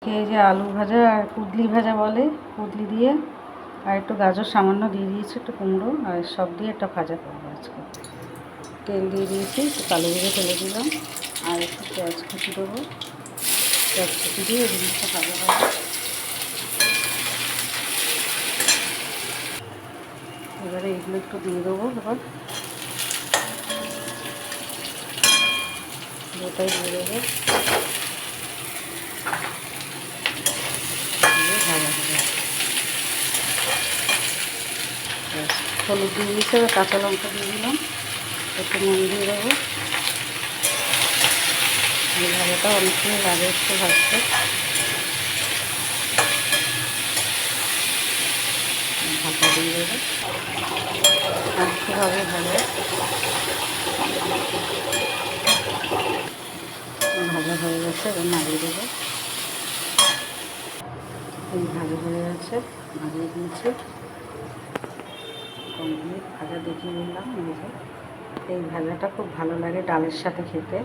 এই যে আলু ভাজা আর কুদলি ভাজা বলে, কুদলি দিয়ে আর একটু গাজর সামান্য দিয়ে দিয়েছি, একটু কুমড়ো আর সব দিয়ে একটা ভাজা করবো আজকে। তেল দিয়ে দিয়েছি, একটু কালো জিরে ফেলে দিলাম আর একটু পেঁয়াজ কুচি দেবো। পেঁয়াজ কুচি দিয়ে এই জিনিসটা ভাজা হবে। এবারে এগুলো একটু দিয়ে দেবো, এবার গোটাই দিয়ে দেবো, ভাজা হবে। হলুদ দিয়ে দিয়েছি, এবার কাঁচা লঙ্কা দিয়ে দিলাম, একটু নুন দিয়ে দেবো। এই ভাজাটা অনেকক্ষণ লাগে একটু ভাজতে। ঢাকা দিয়ে দেবো, একটুভাবে ভাজা ভাজা হয়ে গেছে, এবার নাড়িয়ে দেবো। এই ভাজা হয়ে গেছে, নাড়িয়ে দিয়েছি, কমপ্লিট ভাজা দেখিয়ে দিলাম। এই ভাজাটা খুব ভালো লাগে ডালের সাথে খেতে।